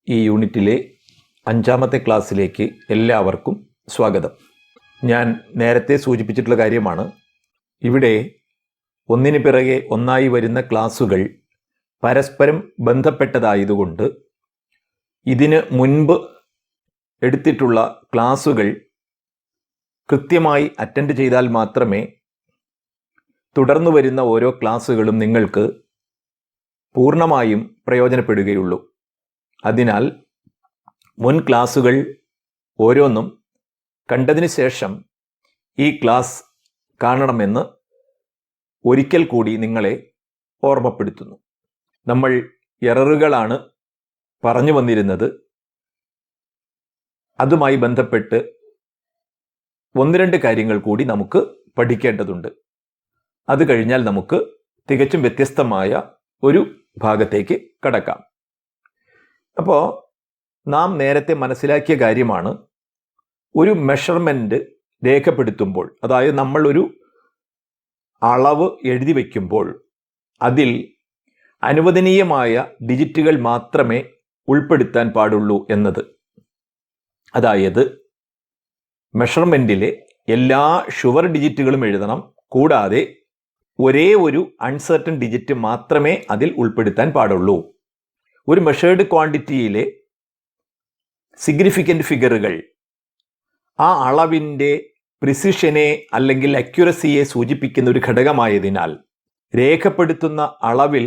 ഈ യൂണിറ്റിലെ 5ാമത്തെ ക്ലാസ്സിലേക്ക് എല്ലാവർക്കും സ്വാഗതം. ഞാൻ നേരത്തെ സൂചിപ്പിച്ചിട്ടുള്ള കാര്യമാണ്, ഇവിടെ ഒന്നിനു പിറകെ ഒന്നായി വരുന്ന ക്ലാസ്സുകൾ പരസ്പരം ബന്ധപ്പെട്ടതായതുകൊണ്ട് ഇതിന് മുൻപ് എടുത്തിട്ടുള്ള ക്ലാസ്സുകൾ കൃത്യമായി അറ്റൻഡ് ചെയ്താൽ മാത്രമേ തുടർന്നു വരുന്ന ഓരോ ക്ലാസ്സുകളും നിങ്ങൾക്ക് പൂർണ്ണമായും പ്രയോജനപ്പെടുകയുള്ളൂ. അതിനാൽ മുൻ ക്ലാസ്സുകൾ ഓരോന്നും കണ്ടതിന് ശേഷം ഈ ക്ലാസ് കാണണമെന്ന് ഒരിക്കൽ കൂടി നിങ്ങളെ ഓർമ്മപ്പെടുത്തുന്നു. നമ്മൾ എററുകളാണ് പറഞ്ഞു വന്നിരുന്നത്. അതുമായി ബന്ധപ്പെട്ട് 1-2 കാര്യങ്ങൾ കൂടി നമുക്ക് പഠിക്കേണ്ടതുണ്ട്. അത് കഴിഞ്ഞാൽ നമുക്ക് തികച്ചും വ്യത്യസ്തമായ ഒരു ഭാഗത്തേക്ക് കടക്കാം. അപ്പോൾ നാം നേരത്തെ മനസ്സിലാക്കിയ കാര്യമാണ്, ഒരു മെഷർമെൻറ്റ് രേഖപ്പെടുത്തുമ്പോൾ, അതായത് നമ്മൾ ഒരു അളവ് എഴുതി വയ്ക്കുമ്പോൾ അതിൽ അനുവദനീയമായ ഡിജിറ്റുകൾ മാത്രമേ ഉൾപ്പെടുത്താൻ പാടുള്ളൂ എന്നത്. അതായത് മെഷർമെൻറ്റിലെ എല്ലാ ഷുവർ ഡിജിറ്റുകളും എഴുതണം, കൂടാതെ ഒരേ ഒരു അൺസർട്ടൻ ഡിജിറ്റ് മാത്രമേ അതിൽ ഉൾപ്പെടുത്താൻ പാടുള്ളൂ. ഒരു മെഷേർഡ് ക്വാണ്ടിറ്റിയിലെ സിഗ്നിഫിക്കൻ്റ് ഫിഗറുകൾ ആ അളവിൻ്റെ പ്രിസിഷനെ അല്ലെങ്കിൽ അക്യുറസിയെ സൂചിപ്പിക്കുന്ന ഒരു ഘടകമായതിനാൽ രേഖപ്പെടുത്തുന്ന അളവിൽ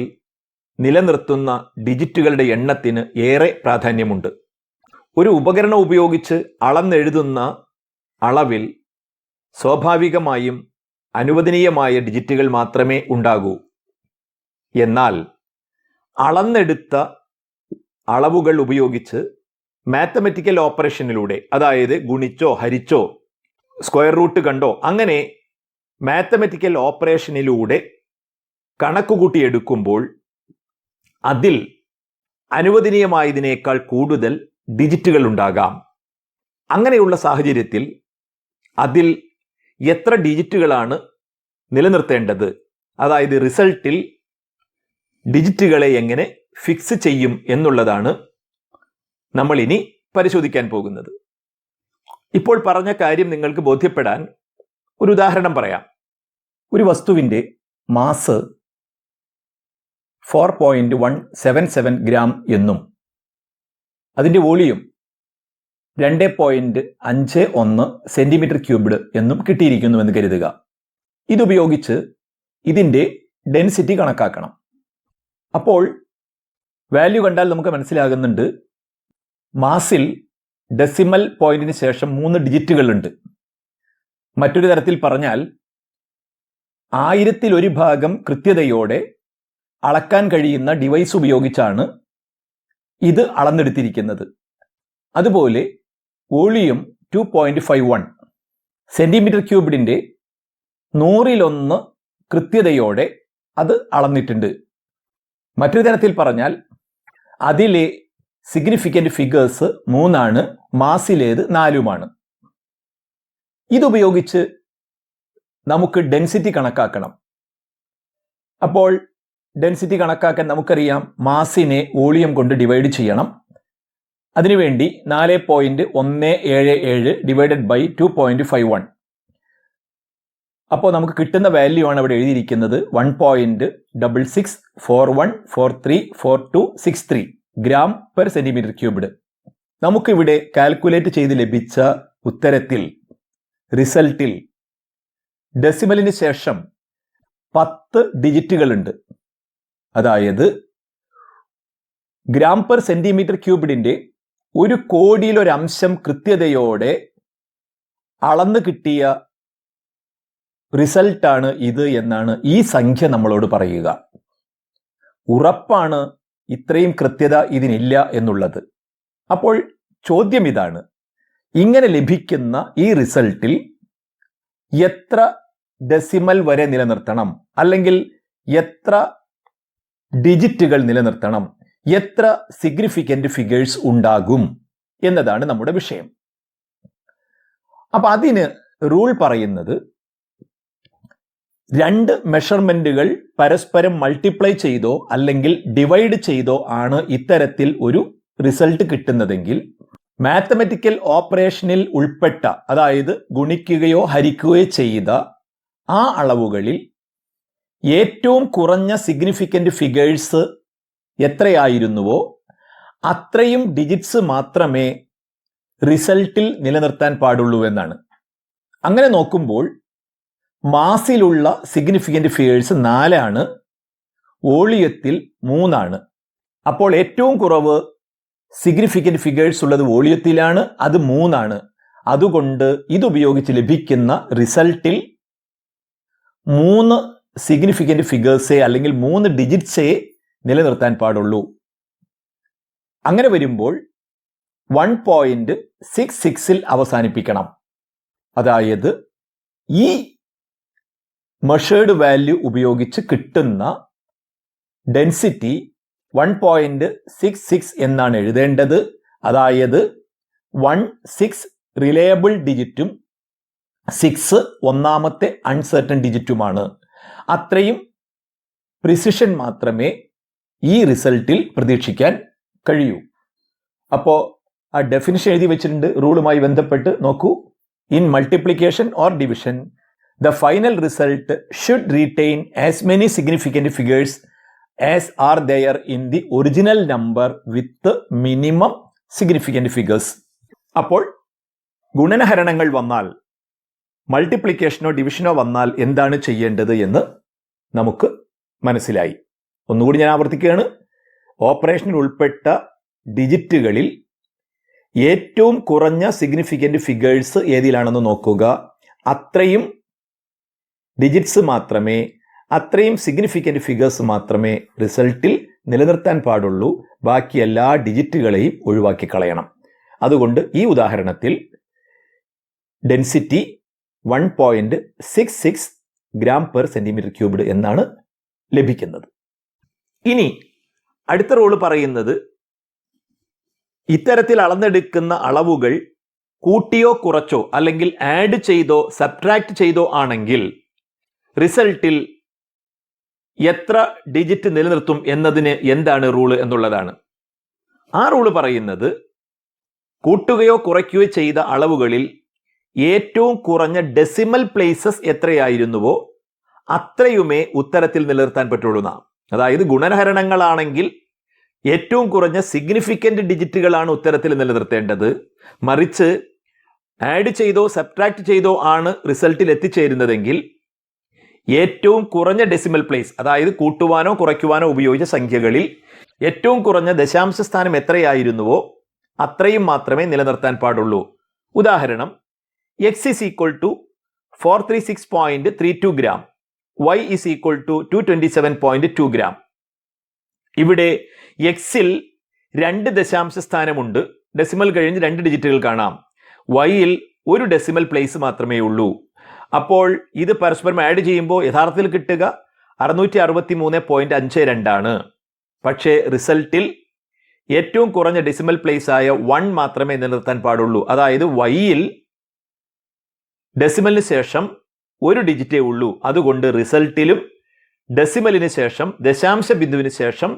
നിലനിർത്തുന്ന ഡിജിറ്റുകളുടെ എണ്ണത്തിന് ഏറെ പ്രാധാന്യമുണ്ട്. ഒരു ഉപകരണം ഉപയോഗിച്ച് അളന്നെഴുതുന്ന അളവിൽ സ്വാഭാവികമായും അനുവദനീയമായ ഡിജിറ്റുകൾ മാത്രമേ ഉണ്ടാകൂ. എന്നാൽ അളന്നെടുത്ത അളവുകൾ ഉപയോഗിച്ച് മാത്തമെറ്റിക്കൽ ഓപ്പറേഷനിലൂടെ, അതായത് ഗുണിച്ചോ ഹരിച്ചോ സ്ക്വയർ റൂട്ട് കണ്ടോ അങ്ങനെ മാത്തമെറ്റിക്കൽ ഓപ്പറേഷനിലൂടെ കണക്കുകൂട്ടിയെടുക്കുമ്പോൾ അതിൽ അനുവദനീയമായതിനേക്കാൾ കൂടുതൽ ഡിജിറ്റുകൾ ഉണ്ടാകാം. അങ്ങനെയുള്ള സാഹചര്യത്തിൽ അതിൽ എത്ര ഡിജിറ്റുകളാണ് നിലനിർത്തേണ്ടത്, അതായത് റിസൾട്ടിൽ ഡിജിറ്റുകളെ എങ്ങനെ ഫിക്സ് ചെയ്യും എന്നുള്ളതാണ് നമ്മൾ ഇനി പരിശോധിക്കാൻ പോകുന്നത്. ഇപ്പോൾ പറഞ്ഞ കാര്യം നിങ്ങൾക്ക് ബോധ്യപ്പെടാൻ ഒരു ഉദാഹരണം പറയാം. ഒരു വസ്തുവിൻ്റെ മാസ് 4.177 ഗ്രാം എന്നും അതിൻ്റെ വോളിയം 2.51 സെൻറ്റിമീറ്റർ ക്യൂബ്ഡ് എന്നും കിട്ടിയിരിക്കുന്നുവെന്ന് കരുതുക. ഇതുപയോഗിച്ച് ഇതിൻ്റെ ഡെൻസിറ്റി കണക്കാക്കണം. അപ്പോൾ വാല്യൂ കണ്ടാൽ നമുക്ക് മനസ്സിലാകുന്നുണ്ട്, മാസിൽ ഡെസിമൽ പോയിന്റിന് ശേഷം 3 ഡിജിറ്റുകളുണ്ട്. മറ്റൊരു തരത്തിൽ പറഞ്ഞാൽ 1000-1 ഭാഗം കൃത്യതയോടെ അളക്കാൻ കഴിയുന്ന ഡിവൈസ് ഉപയോഗിച്ചാണ് ഇത് അളന്നെടുത്തിരിക്കുന്നത്. അതുപോലെ വോളിയം 2.51 സെൻറ്റിമീറ്റർ ക്യൂബ്ഡിൻ്റെ 100-1 കൃത്യതയോടെ അത് അളന്നിട്ടുണ്ട്. മറ്റൊരു തരത്തിൽ പറഞ്ഞാൽ അതിലെ സിഗ്നിഫിക്കൻ്റ് ഫിഗേഴ്സ് 3 മാസിലേത് 4. ഇതുപയോഗിച്ച് നമുക്ക് ഡെൻസിറ്റി കണക്കാക്കണം. അപ്പോൾ ഡെൻസിറ്റി കണക്കാക്കാൻ നമുക്കറിയാം, മാസിനെ വോളിയം കൊണ്ട് ഡിവൈഡ് ചെയ്യണം. അതിനുവേണ്ടി 4.177 ഡിവൈഡഡ് ബൈ 2.51. അപ്പോൾ നമുക്ക് കിട്ടുന്ന വാല്യൂ ആണ് അവിടെ എഴുതിയിരിക്കുന്നത്, 1.6641434263 ഗ്രാം പെർ സെൻറ്റിമീറ്റർ ക്യൂബ്ഡ്. നമുക്കിവിടെ കാൽക്കുലേറ്റ് ചെയ്ത് ലഭിച്ച ഉത്തരത്തിൽ, റിസൾട്ടിൽ ഡെസിമലിന് ശേഷം 10 ഡിജിറ്റുകളുണ്ട്. അതായത് ഗ്രാം പെർ സെൻറ്റിമീറ്റർ ക്യൂബ്ഡിൻ്റെ 1 കോടിയിലൊരു അംശം കൃത്യതയോടെ അളന്ന് കിട്ടിയ റിസൾട്ടാണ് ഇത് എന്നാണ് ഈ സംഖ്യ നമ്മളോട് പറയുക. ഉറപ്പാണ് ഇത്രയും കൃത്യത ഇതിനില്ല എന്നുള്ളത്. അപ്പോൾ ചോദ്യം ഇതാണ്, ഇങ്ങനെ ലഭിക്കുന്ന ഈ റിസൾട്ടിൽ എത്ര ഡെസിമൽ വരെ നിലനിർത്തണം, അല്ലെങ്കിൽ എത്ര ഡിജിറ്റുകൾ നിലനിർത്തണം, എത്ര സിഗ്നിഫിക്കൻ്റ് ഫിഗേഴ്സ് ഉണ്ടാകും എന്നതാണ് നമ്മുടെ വിഷയം. അപ്പം അതിന് റൂൾ പറയുന്നത്, 2 മെഷർമെൻറ്റുകൾ പരസ്പരം മൾട്ടിപ്ലൈ ചെയ്തോ അല്ലെങ്കിൽ ഡിവൈഡ് ചെയ്തോ ആണ് ഇത്തരത്തിൽ ഒരു റിസൾട്ട് കിട്ടുന്നതെങ്കിൽ മാത്തമാറ്റിക്കൽ ഓപ്പറേഷനിൽ ഉൾപ്പെട്ട, അതായത് ഗുണിക്കുകയോ ഹരിക്കുകയോ ചെയ്ത ആ അളവുകളിൽ ഏറ്റവും കുറഞ്ഞ സിഗ്നിഫിക്കൻ്റ് ഫിഗേഴ്സ് എത്രയായിരുന്നുവോ അത്രയും ഡിജിറ്റ്സ് മാത്രമേ റിസൾട്ടിൽ നിലനിർത്താൻ പാടുള്ളൂ എന്നാണ്. അങ്ങനെ നോക്കുമ്പോൾ മാസിലുള്ള സിഗ്നിഫിക്കൻ്റ് ഫിഗേഴ്സ് 4 ആണ്, വോളിയത്തിൽ 3 ആണ്. അപ്പോൾ ഏറ്റവും കുറവ് സിഗ്നിഫിക്കൻ്റ് ഫിഗേഴ്സ് ഉള്ളത് വോളിയത്തിലാണ്, അത് 3 ആണ്. അതുകൊണ്ട് ഇതുപയോഗിച്ച് ലഭിക്കുന്ന റിസൾട്ടിൽ 3 സിഗ്നിഫിക്കൻ്റ് ഫിഗേഴ്സേ അല്ലെങ്കിൽ 3 ഡിജിറ്റ്സേ നിലനിർത്താൻ പാടുള്ളൂ. അങ്ങനെ വരുമ്പോൾ 1.66 അവസാനിപ്പിക്കണം. അതായത് ഈ മെഷേർഡ് വാല്യൂ ഉപയോഗിച്ച് കിട്ടുന്ന ഡെൻസിറ്റി 1.66 എന്നാണ് എഴുതേണ്ടത്. അതായത് 16 റിലയബിൾ ഡിജിറ്റും 6 ഒന്നാമത്തെ അൺസർട്ടൺ ഡിജിറ്റുമാണ്. അത്രയും പ്രിസിഷൻ മാത്രമേ ഈ റിസൾട്ടിൽ പ്രതീക്ഷിക്കാൻ കഴിയൂ. അപ്പോൾ ആ ഡെഫിനിഷൻ എഴുതി വെച്ചിട്ടുണ്ട് റൂളുമായി ബന്ധപ്പെട്ട്. നോക്കൂ, in multiplication or division the final result should retain as many significant figures as are there in the original number with minimum significant figures. അപ്പോൾ ഗുണനഹരണങ്ങൾ വന്നാൽ, മൾട്ടിപ്ലിക്കേഷനോ ഡിവിഷനോ വന്നാൽ എന്താണ് ചെയ്യേണ്ടത് എന്ന് നമുക്ക് മനസ്സിലായി. ഒന്നുകൂടി ഞാൻ ആവർത്തിക്കുകയാണ്. ഓപ്പറേഷനിൽ ഉൾപ്പെട്ട ഡിജിറ്റുകളിൽ ഏറ്റവും കുറഞ്ഞ സിഗ്നിഫിക്കൻ്റ് ഫിഗേഴ്സ് ഏതിലാണെന്ന് നോക്കുക. അത്രയും ഡിജിറ്റ്സ് മാത്രമേ, അത്രയും സിഗ്നിഫിക്കൻ്റ് ഫിഗേഴ്സ് മാത്രമേ റിസൾട്ടിൽ നിലനിർത്താൻ പാടുള്ളൂ. ബാക്കി എല്ലാ ഡിജിറ്റുകളെയും ഒഴിവാക്കി കളയണം. അതുകൊണ്ട് ഈ ഉദാഹരണത്തിൽ density 1.66 gram per centimetre cubed എന്നാണ് ലഭിക്കുന്നത്. ഇനി അടുത്ത റൂള് പറയുന്നത്, ഇത്തരത്തിൽ അളന്നെടുക്കുന്ന അളവുകൾ കൂട്ടിയോ കുറച്ചോ അല്ലെങ്കിൽ ആഡ് ചെയ്തോ സബ്ട്രാക്ട് ചെയ്തോ ആണെങ്കിൽ റിസൾട്ടിൽ എത്ര ഡിജിറ്റ് നിലനിർത്തും എന്നതിന് എന്താണ് റൂള് എന്നുള്ളതാണ്. ആ റൂള് പറയുന്നത്, കൂട്ടുകയോ കുറയ്ക്കുകയോ ചെയ്ത അളവുകളിൽ ഏറ്റവും കുറഞ്ഞ ഡെസിമൽ പ്ലേസസ് എത്രയായിരുന്നുവോ അത്രയുമേ ഉത്തരത്തിൽ നിലനിർത്താൻ പറ്റുള്ളൂ എന്നാണ്. അതായത് ഗുണനഹരണങ്ങളാണെങ്കിൽ ഏറ്റവും കുറഞ്ഞ സിഗ്നിഫിക്കൻ്റ് ഡിജിറ്റുകളാണ് ഉത്തരത്തിൽ നിലനിർത്തേണ്ടത്. മറിച്ച് ആഡ് ചെയ്തോ സബ്ട്രാക്ട് ചെയ്തോ ആണ് റിസൾട്ടിൽ എത്തിച്ചേരുന്നതെങ്കിൽ ഏറ്റവും കുറഞ്ഞ ഡെസിമൽ പ്ലേസ്, അതായത് കൂട്ടുവാനോ കുറയ്ക്കുവാനോ ഉപയോഗിച്ച സംഖ്യകളിൽ ഏറ്റവും കുറഞ്ഞ ദശാംശ സ്ഥാനം എത്രയായിരുന്നുവോ അത്രയും മാത്രമേ നിലനിർത്താൻ പാടുള്ളൂ. ഉദാഹരണം, x is equal to 436.32 gram, y is equal to 227.2 gram. ഇവിടെ എക്സിൽ 2 ദശാംശ സ്ഥാനമുണ്ട്, ഡെസിമൽ കഴിഞ്ഞ് 2 ഡിജിറ്റുകൾ കാണാം. വൈയിൽ 1 ഡെസിമൽ പ്ലേസ് മാത്രമേ ഉള്ളൂ. അപ്പോൾ ഇത് പരസ്പരം ആഡ് ചെയ്യുമ്പോൾ യഥാർത്ഥത്തിൽ കിട്ടുക 663.52 ആണ്. പക്ഷേ റിസൾട്ടിൽ ഏറ്റവും കുറഞ്ഞ ഡെസിമൽ പ്ലേസ് ആയ 1 മാത്രമേ നിലനിർത്താൻ പാടുള്ളൂ. അതായത് വൈയിൽ ഡെസിമലിന് ശേഷം 1 ഡിജിറ്റേ ഉള്ളൂ. അതുകൊണ്ട് റിസൾട്ടിലും ഡെസിമലിന് ശേഷം, ദശാംശ ബിന്ദുവിന് ശേഷം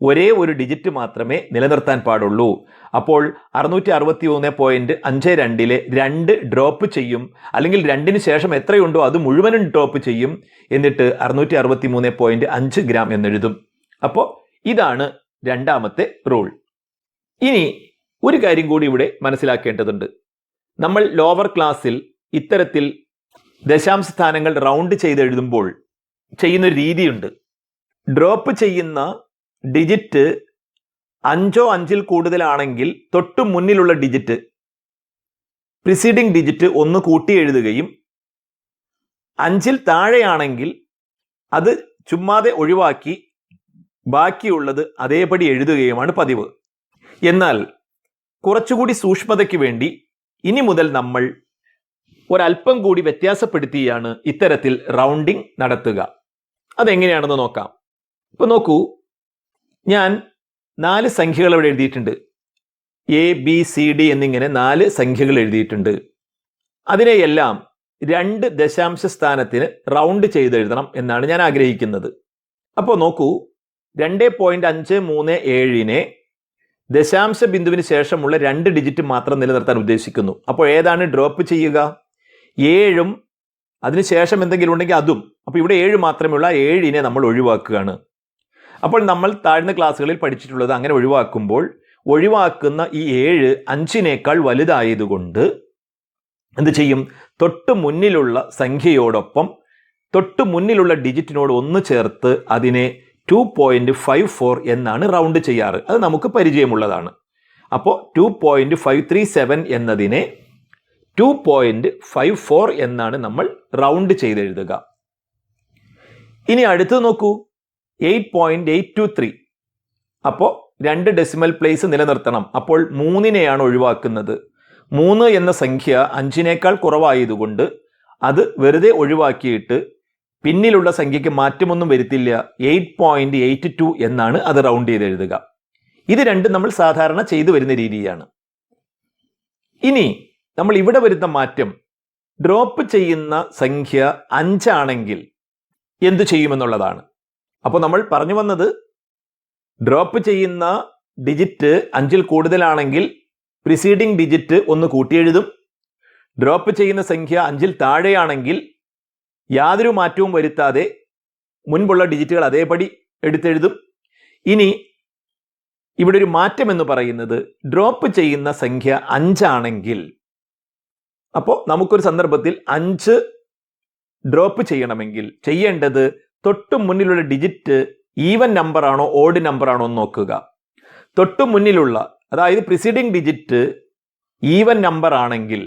ഒരേ ഒരു ഡിജിറ്റ് മാത്രമേ നിലനിർത്താൻ പാടുള്ളൂ. അപ്പോൾ 663.52 2 ഡ്രോപ്പ് ചെയ്യും, അല്ലെങ്കിൽ 2ന് ശേഷം എത്രയുണ്ടോ അത് മുഴുവനും ഡ്രോപ്പ് ചെയ്യും. എന്നിട്ട് 663.5 ഗ്രാം എന്നെഴുതും. അപ്പോൾ ഇതാണ് രണ്ടാമത്തെ റൂൾ. ഇനി ഒരു കാര്യം കൂടി ഇവിടെ മനസ്സിലാക്കേണ്ടതുണ്ട്. നമ്മൾ ലോവർ ക്ലാസ്സിൽ ഇത്തരത്തിൽ ദശാംശ സ്ഥാനങ്ങൾ റൗണ്ട് ചെയ്ത് എഴുതുമ്പോൾ ചെയ്യുന്നൊരു രീതിയുണ്ട്. ഡ്രോപ്പ് ചെയ്യുന്ന ഡിജിറ്റ് 5 5 കൂടുതലാണെങ്കിൽ തൊട്ടു മുന്നിലുള്ള ഡിജിറ്റ്, പ്രിസീഡിംഗ് ഡിജിറ്റ് 1 കൂട്ടി എഴുതുകയും 5 താഴെയാണെങ്കിൽ അത് ചുമ്മാതെ ഒഴിവാക്കി ബാക്കിയുള്ളത് അതേപടി എഴുതുകയുമാണ് പതിവ്. എന്നാൽ കുറച്ചുകൂടി സൂക്ഷ്മതയ്ക്ക് വേണ്ടി ഇനി മുതൽ നമ്മൾ ഒരല്പം കൂടി വ്യത്യാസപ്പെടുത്തിയാണ് ഇത്തരത്തിൽ റൗണ്ടിങ് നടത്തുക. അതെങ്ങനെയാണെന്ന് നോക്കാം. ഇപ്പൊ നോക്കൂ, ഞാൻ 4 സംഖ്യകൾ ഇവിടെ എഴുതിയിട്ടുണ്ട്. ABCD എന്നിങ്ങനെ 4 സംഖ്യകൾ എഴുതിയിട്ടുണ്ട്. അതിനെയെല്ലാം 2 ദശാംശ സ്ഥാനത്തിന് റൗണ്ട് ചെയ്തെഴുതണം എന്നാണ് ഞാൻ ആഗ്രഹിക്കുന്നത്. അപ്പോൾ നോക്കൂ, 2.537 ദശാംശ ബിന്ദുവിന് ശേഷമുള്ള 2 ഡിജിറ്റ് മാത്രം നിലനിർത്താൻ ഉദ്ദേശിക്കുന്നു. അപ്പോൾ ഏതാണ് ഡ്രോപ്പ് ചെയ്യുക? 7ഉം അതിനുശേഷം എന്തെങ്കിലും ഉണ്ടെങ്കിൽ അതും. അപ്പോൾ ഇവിടെ 7 മാത്രമേ ഉള്ള 7നെ നമ്മൾ ഒഴിവാക്കുകയാണ്. അപ്പോൾ നമ്മൾ താഴ്ന്ന ക്ലാസ്സുകളിൽ പഠിച്ചിട്ടുള്ളത് അങ്ങനെ ഒഴിവാക്കുമ്പോൾ ഒഴിവാക്കുന്ന ഈ 7 5നേക്കാൾ വലുതായതുകൊണ്ട് എന്ത് ചെയ്യും? തൊട്ട് മുന്നിലുള്ള സംഖ്യയോടൊപ്പം തൊട്ട് മുന്നിലുള്ള ഡിജിറ്റിനോട് 1 ചേർത്ത് അതിനെ 2.54 എന്നാണ് റൗണ്ട് ചെയ്യാറ്. അത് നമുക്ക് പരിചയമുള്ളതാണ്. അപ്പോൾ 2.537 എന്നതിനെ 2.54 എന്നാണ് നമ്മൾ റൗണ്ട് ചെയ്തെഴുതുക. ഇനി അടുത്ത് നോക്കൂ, 8.823. അപ്പോൾ 2 ഡെസിമൽ പ്ലേസ് നിലനിർത്തണം. അപ്പോൾ 3നെയാണ് ഒഴിവാക്കുന്നത്. 3 എന്ന സംഖ്യ 5നേക്കാൾ കുറവായതുകൊണ്ട് അത് വെറുതെ ഒഴിവാക്കിയിട്ട് പിന്നിലുള്ള സംഖ്യയ്ക്ക് മാറ്റമൊന്നും വരുത്തില്ല. 8.82 എന്നാണ് അത് റൗണ്ട് ചെയ്ത് എഴുതുക. ഇത് രണ്ടും നമ്മൾ സാധാരണ ചെയ്തു വരുന്ന രീതിയാണ്. ഇനി നമ്മൾ ഇവിടെ വരുന്ന മാറ്റം, ഡ്രോപ്പ് ചെയ്യുന്ന സംഖ്യ 5 ആണെങ്കിൽ എന്തു ചെയ്യുമെന്നുള്ളതാണ്. അപ്പോൾ നമ്മൾ പറഞ്ഞു വന്നത്, ഡ്രോപ്പ് ചെയ്യുന്ന ഡിജിറ്റ് 5ൽ കൂടുതലാണെങ്കിൽ പ്രിസീഡിംഗ് ഡിജിറ്റ് 1 കൂട്ടിയെഴുതും. ഡ്രോപ്പ് ചെയ്യുന്ന സംഖ്യ 5ൽ താഴെയാണെങ്കിൽ യാതൊരു മാറ്റവും വരുത്താതെ മുൻപുള്ള ഡിജിറ്റുകൾ അതേപടി എടുത്തെഴുതും. ഇനി ഇവിടെ ഒരു മാറ്റം എന്ന് പറയുന്നത്, ഡ്രോപ്പ് ചെയ്യുന്ന സംഖ്യ 5 ആണെങ്കിൽ, അപ്പോൾ നമുക്കൊരു സന്ദർഭത്തിൽ 5 ഡ്രോപ്പ് ചെയ്യണമെങ്കിൽ ചെയ്യേണ്ടത് തൊട്ടു മുന്നിലുള്ള ഡിജിറ്റ് ഈവൻ നമ്പർ ആണോ ഓഡ് നമ്പർ ആണോ എന്ന് നോക്കുക. തൊട്ടു മുന്നിലുള്ള, അതായത് പ്രിസീഡിംഗ് ഡിജിറ്റ് ഈവൻ നമ്പർ ആണെങ്കിൽ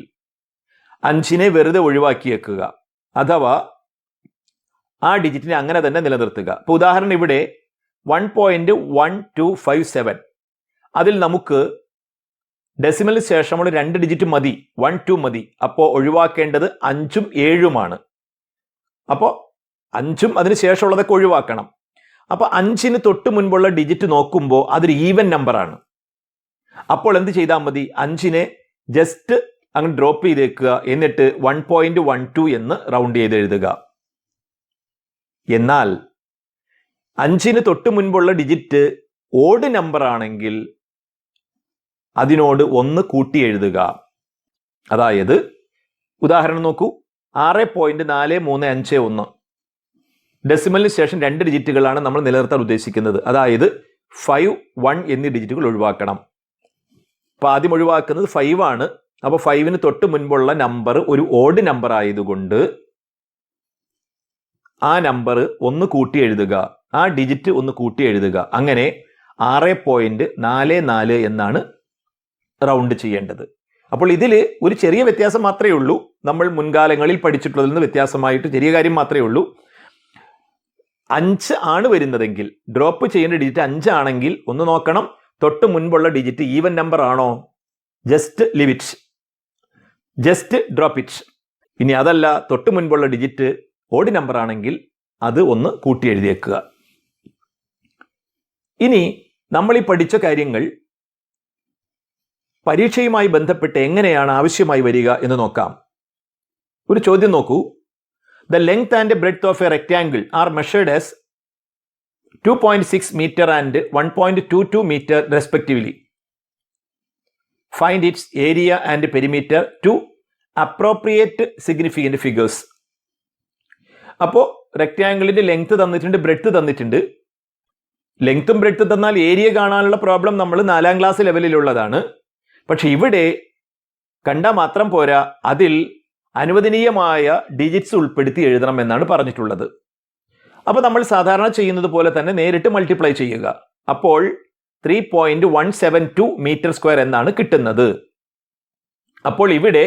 5നെ വെറുതെ ഒഴിവാക്കിയേക്കുക, അഥവാ ആ ഡിജിറ്റിനെ അങ്ങനെ തന്നെ നിലനിർത്തുക. ഇപ്പോൾ ഉദാഹരണം ഇവിടെ 1.1257, അതിൽ നമുക്ക് ഡെസിമലിന് ശേഷമുള്ള 2 ഡിജിറ്റ് മതി, 1 2 മതി. അപ്പോൾ ഒഴിവാക്കേണ്ടത് 5ഉം 7ഉമാണ്. അപ്പോൾ 5ഉം അതിന് ശേഷമുള്ളതൊക്കെ ഒഴിവാക്കണം. അപ്പോൾ 5ന് തൊട്ട് മുൻപുള്ള ഡിജിറ്റ് നോക്കുമ്പോൾ അതൊരു ഈവൻ നമ്പറാണ്. അപ്പോൾ എന്ത് ചെയ്താൽ മതി? 5നെ ജസ്റ്റ് അങ്ങ് ഡ്രോപ്പ് ചെയ്തേക്കുക, എന്നിട്ട് 1.12 എന്ന് റൗണ്ട് ചെയ്ത് എഴുതുക. എന്നാൽ 5ന് തൊട്ട് മുൻപുള്ള ഡിജിറ്റ് ഓഡ് നമ്പർ ആണെങ്കിൽ അതിനോട് 1 കൂട്ടി എഴുതുക. അതായത് ഉദാഹരണം നോക്കൂ, 6.4351. ഡെസിമലിന് ശേഷം 2 ഡിജിറ്റുകളാണ് നമ്മൾ നിലനിർത്താൻ ഉദ്ദേശിക്കുന്നത്. അതായത് 5 1 എന്നീ ഡിജിറ്റുകൾ ഒഴിവാക്കണം. അപ്പോൾ ആദ്യം ഒഴിവാക്കുന്നത് 5 ആണ്. അപ്പോൾ 5ന് തൊട്ട് മുൻപുള്ള നമ്പർ ഒരു ഓഡ് നമ്പർ ആയതുകൊണ്ട് ആ നമ്പർ 1 കൂട്ടി എഴുതുക, ആ ഡിജിറ്റ് 1 കൂട്ടി എഴുതുക. അങ്ങനെ 6.44 എന്നാണ് റൗണ്ട് ചെയ്യേണ്ടത്. അപ്പോൾ ഇതിൽ ഒരു ചെറിയ വ്യത്യാസം മാത്രമേ ഉള്ളൂ. നമ്മൾ മുൻകാലങ്ങളിൽ പഠിച്ചിട്ടുള്ളതിൽ നിന്ന് വ്യത്യാസമായിട്ട് ചെറിയ കാര്യം മാത്രമേ ഉള്ളൂ. 5 ആണ് വരുന്നതെങ്കിൽ, ഡ്രോപ്പ് ചെയ്യേണ്ട ഡിജിറ്റ് 5 ആണെങ്കിൽ ഒന്ന് നോക്കണം, തൊട്ട് മുൻപുള്ള ഡിജിറ്റ് ഈവൻ നമ്പർ ആണോ, just live it, just drop it. ഇനി അതല്ല, തൊട്ട് മുൻപുള്ള ഡിജിറ്റ് ഓഡ് നമ്പർ ആണെങ്കിൽ അത് 1 കൂട്ടി എഴുതിയേക്കുക. ഇനി നമ്മൾ ഈ പഠിച്ച കാര്യങ്ങൾ പരീക്ഷയുമായി ബന്ധപ്പെട്ട് എങ്ങനെയാണ് ആവശ്യമായി വരിക എന്ന് നോക്കാം. ഒരു ചോദ്യം നോക്കൂ. The length and breadth of a rectangle are measured as 2.6 meter and 1.22 meter respectively. Find its area and perimeter to appropriate significant figures. അപ്പോൾ റെക്റ്റാങ്കിളിന്റെ ലെങ്ത് തന്നിട്ടുണ്ട്, ബ്രെഡ്ത്ത് തന്നിട്ടുണ്ട്. ലെങ്ത്തും ബ്രെഡ്ത്തും തന്നാൽ ഏരിയ കാണാനുള്ള പ്രോബ്ലം നമ്മൾ 4ാം ക്ലാസ് ലെവലിലുള്ളതാണ്. പക്ഷെ ഇവിടെ കണ്ടാൽ മാത്രം പോരാ, അതിൽ അനുവദനീയമായ ഡിജിറ്റ്സ് ഉൾപ്പെടുത്തി എഴുതണം എന്നാണ് പറഞ്ഞിട്ടുള്ളത്. അപ്പോൾ നമ്മൾ സാധാരണ ചെയ്യുന്നത് പോലെ തന്നെ നേരിട്ട് മൾട്ടിപ്ലൈ ചെയ്യുക. അപ്പോൾ 3.172 മീറ്റർ സ്ക്വയർ എന്നാണ് കിട്ടുന്നത്. അപ്പോൾ ഇവിടെ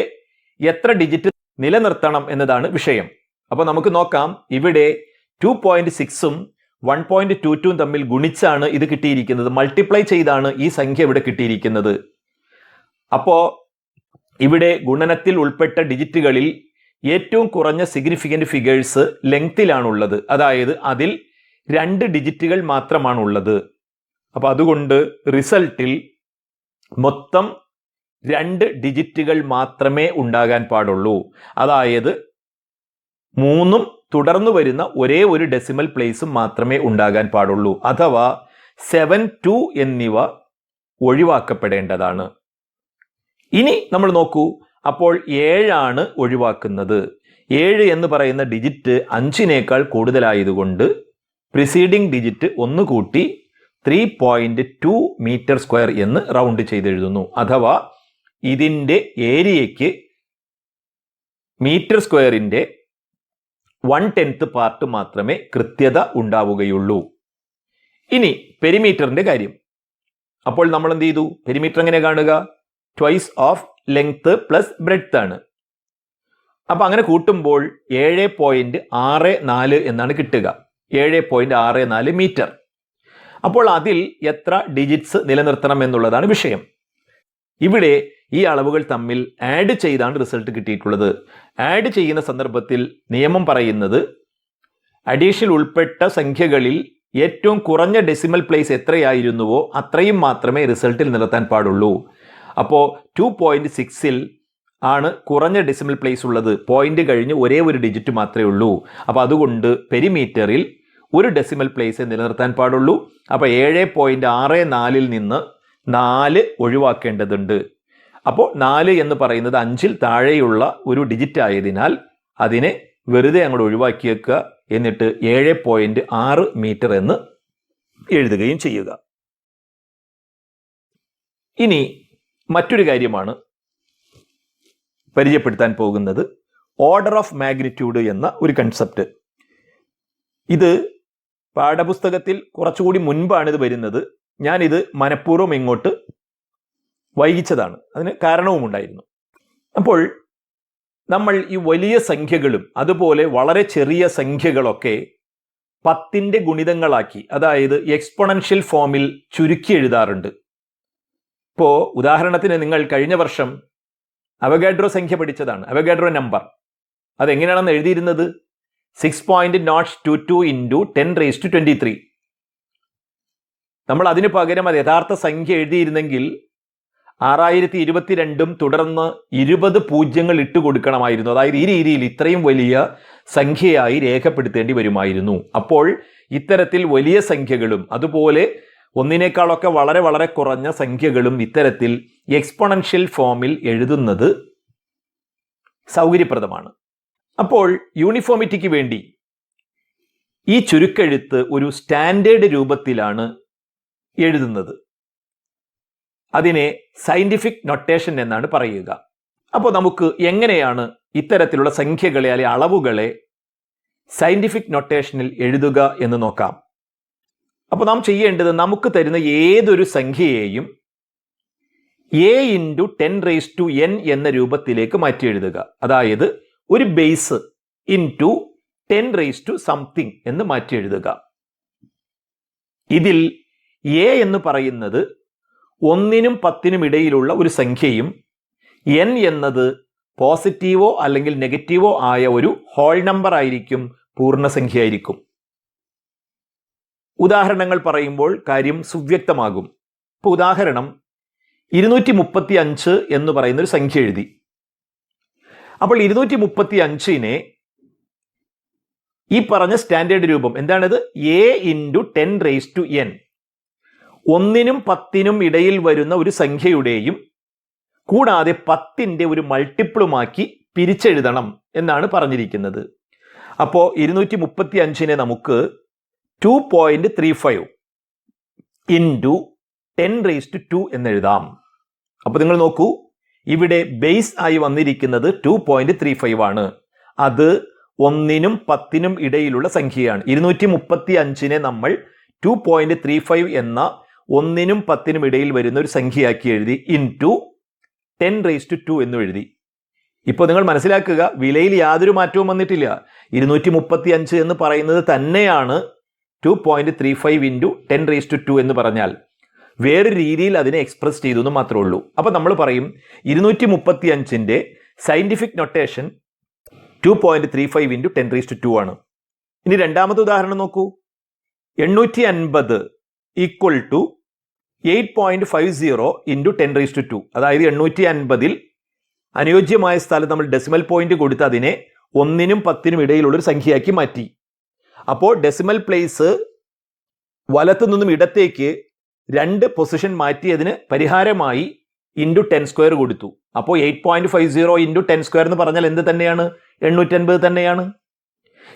എത്ര ഡിജിറ്റ് നിലനിർത്തണം എന്നതാണ് വിഷയം. അപ്പോൾ നമുക്ക് നോക്കാം. ഇവിടെ 2.6ഉം 1.22ഉം തമ്മിൽ ഗുണിച്ചാണ് ഇത് കിട്ടിയിരിക്കുന്നത്, മൾട്ടിപ്ലൈ ചെയ്താണ് ഈ സംഖ്യ ഇവിടെ കിട്ടിയിരിക്കുന്നത്. അപ്പോൾ ഇവിടെ ഗുണനത്തിൽ ഉൾപ്പെട്ട ഡിജിറ്റുകളിൽ ഏറ്റവും കുറഞ്ഞ സിഗ്നിഫിക്കന്റ് ഫിഗേഴ്സ് ലെങ്തിലാണുള്ളത്. അതായത് അതിൽ 2 ഡിജിറ്റുകൾ മാത്രമാണുള്ളത്. അപ്പോൾ അതുകൊണ്ട് റിസൾട്ടിൽ മൊത്തം 2 ഡിജിറ്റുകൾ മാത്രമേ ഉണ്ടാകാൻ പാടുള്ളൂ. അതായത് 3ഉം തുടർന്നു വരുന്ന ഒരേ ഒരു ഡെസിമൽ പ്ലേസും മാത്രമേ ഉണ്ടാകാൻ പാടുള്ളൂ. അഥവാ 7 2 എന്നിവ ഒഴിവാക്കപ്പെടേണ്ടതാണ്. ഇനി നമ്മൾ നോക്കൂ, അപ്പോൾ 7 ഒഴിവാക്കുന്നത്. 7 എന്ന് പറയുന്ന ഡിജിറ്റ് 5 കൂടുതലായതുകൊണ്ട് പ്രിസീഡിംഗ് ഡിജിറ്റ് 1 കൂട്ടി 3.2 മീറ്റർ സ്ക്വയർ എന്ന് റൗണ്ട് ചെയ്തെഴുതുന്നു. അഥവാ ഇതിൻ്റെ ഏരിയയ്ക്ക് മീറ്റർ സ്ക്വയറിൻ്റെ 1/10 പാർട്ട് മാത്രമേ കൃത്യത ഉണ്ടാവുകയുള്ളൂ. ഇനി പെരിമീറ്ററിൻ്റെ കാര്യം. അപ്പോൾ നമ്മൾ എന്ത് ചെയ്തു? പെരിമീറ്റർ എങ്ങനെ കാണുക? Twice of length plus breadth ആണ്. അപ്പം അങ്ങനെ കൂട്ടുമ്പോൾ 7.64 എന്നാണ് കിട്ടുക. 7.64 മീറ്റർ. അപ്പോൾ അതിൽ എത്ര ഡിജിറ്റ്സ് നിലനിർത്തണം എന്നുള്ളതാണ് വിഷയം. ഇവിടെ ഈ അളവുകൾ തമ്മിൽ ആഡ് ചെയ്താണ് റിസൾട്ട് കിട്ടിയിട്ടുള്ളത്. ആഡ് ചെയ്യുന്ന സന്ദർഭത്തിൽ നിയമം പറയുന്നത് അഡീഷനിൽ ഉൾപ്പെട്ട സംഖ്യകളിൽ ഏറ്റവും കുറഞ്ഞ ഡെസിമൽ പ്ലേസ് എത്രയായിരുന്നുവോ അത്രയും മാത്രമേ റിസൾട്ടിൽ നിലനിർത്താൻ പാടുള്ളൂ. അപ്പോൾ 2.6 ആണ് കുറഞ്ഞ ഡെസിമൽ പ്ലേസ് ഉള്ളത്. പോയിന്റ് കഴിഞ്ഞ് ഒരേ ഒരു ഡിജിറ്റ് മാത്രമേ ഉള്ളൂ. അപ്പോൾ അതുകൊണ്ട് പെരിമീറ്ററിൽ ഒരു ഡെസിമൽ പ്ലേസ് നിലനിർത്താൻ പാടുള്ളൂ. അപ്പോൾ 7.64 നിന്ന് 4 ഒഴിവാക്കേണ്ടതുണ്ട്. അപ്പോൾ 4 എന്ന് പറയുന്നത് 5 താഴെയുള്ള ഒരു ഡിജിറ്റ് ആയതിനാൽ അതിനെ വെറുതെ അങ്ങോട്ട് ഒഴിവാക്കി വെക്കുക. എന്നിട്ട് 7.6 മീറ്റർ എന്ന് എഴുതുകയും ചെയ്യുക. ഇനി മറ്റൊരു കാര്യമാണ് പരിചയപ്പെടുത്താൻ പോകുന്നത്, ഓർഡർ ഓഫ് മാഗ്നിറ്റ്യൂഡ് എന്ന ഒരു കൺസെപ്റ്റ്. ഇത് പാഠപുസ്തകത്തിൽ കുറച്ചുകൂടി മുൻപാണ് ഇത് വരുന്നത്. ഞാനിത് മനഃപൂർവ്വം ഇങ്ങോട്ട് വൈകിച്ചതാണ്. അതിന് കാരണവുമുണ്ടായിരുന്നു. അപ്പോൾ നമ്മൾ ഈ വലിയ സംഖ്യകളും അതുപോലെ വളരെ ചെറിയ സംഖ്യകളൊക്കെ 10ന്റെ ഗുണിതങ്ങളാക്കി, അതായത് എക്സ്പൊണൻഷ്യൽ ഫോമിൽ ചുരുക്കി എഴുതാറുണ്ട്. ഇപ്പോൾ ഉദാഹരണത്തിന് നിങ്ങൾ കഴിഞ്ഞ വർഷം അവഗാഡ്രോ സംഖ്യ പഠിച്ചതാണ്, അവഗാഡ്രോ നമ്പർ. അതെങ്ങനെയാണെന്ന് എഴുതിയിരുന്നത്? 6.022 × 10⁻23. നമ്മൾ അതിന് പകരം അത് യഥാർത്ഥ സംഖ്യ എഴുതിയിരുന്നെങ്കിൽ 6022 തുടർന്ന് 20 പൂജ്യങ്ങൾ ഇട്ട് കൊടുക്കണമായിരുന്നു. അതായത് ഈ രീതിയിൽ ഇത്രയും വലിയ സംഖ്യയായി രേഖപ്പെടുത്തേണ്ടി വരുമായിരുന്നു. അപ്പോൾ ഇത്തരത്തിൽ വലിയ സംഖ്യകളും അതുപോലെ ഒന്നിനേക്കാളൊക്കെ വളരെ വളരെ കുറഞ്ഞ സംഖ്യകളും ഇത്തരത്തിൽ എക്സ്പൊണൻഷ്യൽ ഫോമിൽ എഴുതുന്നത് സൗകര്യപ്രദമാണ്. അപ്പോൾ യൂണിഫോമിറ്റിക്ക് വേണ്ടി ഈ ചുരുക്കെഴുത്ത് ഒരു സ്റ്റാൻഡേർഡ് രൂപത്തിലാണ് എഴുതുന്നത്. അതിനെ സയന്റിഫിക് നൊട്ടേഷൻ എന്നാണ് പറയുക. അപ്പോൾ നമുക്ക് എങ്ങനെയാണ് ഇത്തരത്തിലുള്ള സംഖ്യകളെ അല്ലെങ്കിൽ അളവുകളെ സയന്റിഫിക് നൊട്ടേഷനിൽ എഴുതുക എന്ന് നോക്കാം. അപ്പോൾ നാം ചെയ്യേണ്ടത്, നമുക്ക് തരുന്ന ഏതൊരു സംഖ്യയെയും a × 10⁻n എന്ന രൂപത്തിലേക്ക് മാറ്റി എഴുതുക. അതായത് ഒരു ബേസ് ഇൻറ്റു 10⁻something എന്ന് മാറ്റി എഴുതുക. ഇതിൽ a എന്ന് പറയുന്നത് 1നും 10നും ഇടയിലുള്ള ഒരു സംഖ്യയും n എന്നത് പോസിറ്റീവോ അല്ലെങ്കിൽ നെഗറ്റീവോ ആയ ഒരു ഹോൾ നമ്പർ ആയിരിക്കും, പൂർണ്ണസംഖ്യയായിരിക്കും. ഉദാഹരണങ്ങൾ പറയുമ്പോൾ കാര്യം സുവ്യക്തമാകും. ഇപ്പോൾ ഉദാഹരണം 235 എന്ന് പറയുന്ന ഒരു സംഖ്യ എഴുതി. അപ്പോൾ 235നെ ഈ പറഞ്ഞ സ്റ്റാൻഡേർഡ് രൂപം എന്താണിത്? a × 10⁻n. 1നും 10നും ഇടയിൽ വരുന്ന ഒരു സംഖ്യയുടെയും കൂടാതെ 10ന്റെ ഒരു മൾട്ടിപ്പിളുമാക്കി പിരിച്ചെഴുതണം എന്നാണ് പറഞ്ഞിരിക്കുന്നത്. അപ്പോൾ 235നെ നമുക്ക് 2.35 × 10⁻2 എന്നെഴുതാം. അപ്പോൾ നിങ്ങൾ നോക്കൂ, ഇവിടെ ബേസ് ആയി വന്നിരിക്കുന്നത് 2.35 ആണ്. അത് 1നും 10നും ഇടയിലുള്ള സംഖ്യയാണ്. 235നെ നമ്മൾ 2.35 എന്ന 1നും 10നും ഇടയിൽ വരുന്ന ഒരു സംഖ്യയാക്കി എഴുതി, ഇൻറ്റു 10⁻2 എന്നും എഴുതി. ഇപ്പോൾ നിങ്ങൾ മനസ്സിലാക്കുക, വിലയിൽ യാതൊരു മാറ്റവും വന്നിട്ടില്ല. 235 എന്ന് പറയുന്നത് തന്നെയാണ് 2.35 × 10⁻2 എന്ന് പറഞ്ഞാൽ വേറൊരു രീതിയിൽ അതിനെ എക്സ്പ്രസ് ചെയ്തു എന്ന് മാത്രമേ ഉള്ളൂ. അപ്പോൾ നമ്മൾ പറയും 235ന്റെ സയന്റിഫിക് നൊട്ടേഷൻ 2.35 × 10⁻2 ആണ്. ഇനി രണ്ടാമത്തെ ഉദാഹരണം നോക്കൂ. 850 = 8.50 × 10⁻2. അതായത് 850ൽ അനുയോജ്യമായ സ്ഥലത്ത് നമ്മൾ ഡെസിമൽ പോയിന്റ് കൊടുത്ത് അതിനെ 1നും 10നും ഇടയിലുള്ളൊരു സംഖ്യയാക്കി മാറ്റി. അപ്പോൾ ഡെസിമൽ പ്ലേസ് വലത്തു നിന്നും ഇടത്തേക്ക് 2 പൊസിഷൻ മാറ്റിയതിന് പരിഹാരമായി ഇൻറ്റു 10 സ്ക്വയർ കൊടുത്തു. അപ്പോൾ 8.50 ഇൻറ്റു 10 സ്ക്വയർ എന്ന് പറഞ്ഞാൽ എന്ത് തന്നെയാണ്? 850 തന്നെയാണ്.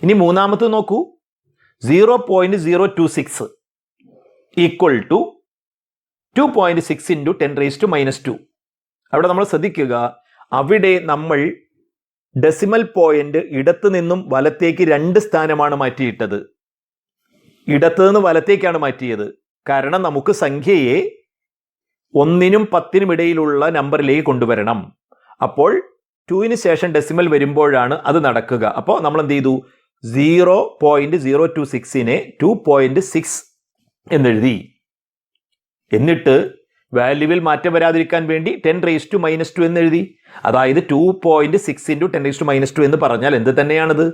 ഇനി മൂന്നാമത് നോക്കൂ, 0.026 ഈക്വൽ ടു 2.6 ഇൻറ്റു 10⁻². അവിടെ നമ്മൾ ശ്രദ്ധിക്കുക, അവിടെ നമ്മൾ ഡെസിമൽ പോയിന്റ് ഇടത്തു നിന്നും വലത്തേക്ക് 2 സ്ഥാനമാണ് മാറ്റിയിട്ടത്. ഇടത്തു നിന്ന് വലത്തേക്കാണ് മാറ്റിയത്. കാരണം നമുക്ക് സംഖ്യയെ 1നും 10നും ഇടയിലുള്ള നമ്പറിലേക്ക് കൊണ്ടുവരണം. അപ്പോൾ 2ന് ശേഷം ഡെസിമൽ വരുമ്പോഴാണ് അത് നടക്കുക. അപ്പോൾ നമ്മൾ എന്ത് ചെയ്തു? 0.026നെ 2.6 എന്നെഴുതി. എന്നിട്ട് വാല്യൂവിൽ മാറ്റം വരാതിരിക്കാൻ വേണ്ടി 10⁻² എന്നെഴുതി. അതായത് 2.6 ഇൻറ്റു 10⁻² എന്ന് പറഞ്ഞാൽ എന്ത് തന്നെയാണത്?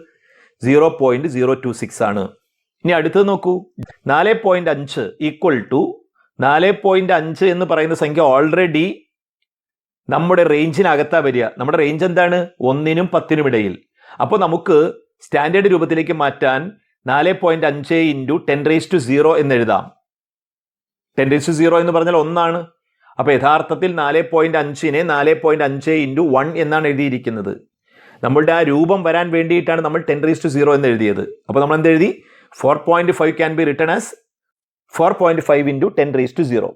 0.026 ആണ്. ഇനി അടുത്തത് നോക്കൂ, 4.5 ഈക്വൽ ടു 4.5 എന്ന് പറയുന്ന സംഖ്യ ഓൾറെഡി നമ്മുടെ റേഞ്ചിനകത്താ വരിക. നമ്മുടെ റേഞ്ച് എന്താണ്? 1നും 10നും ഇടയിൽ. അപ്പോൾ നമുക്ക് സ്റ്റാൻഡേർഡ് രൂപത്തിലേക്ക് മാറ്റാൻ 4.5 ഇൻറ്റു 10⁻0 എന്നെഴുതാം. 10⁻0 എന്ന് പറഞ്ഞാൽ 1 ആണ്. അപ്പോൾ യഥാർത്ഥത്തിൽ 4.5നെ 4.5 ഇൻറ്റു 1 എന്നാണ് എഴുതിയിരിക്കുന്നത്. നമ്മളുടെ ആ രൂപം വരാൻ വേണ്ടിയിട്ടാണ് നമ്മൾ 10⁻0 എന്ന് എഴുതിയത്. അപ്പോൾ നമ്മൾ എന്തെഴുതി? 4.5 can be written as 4.5 into 10⁻0.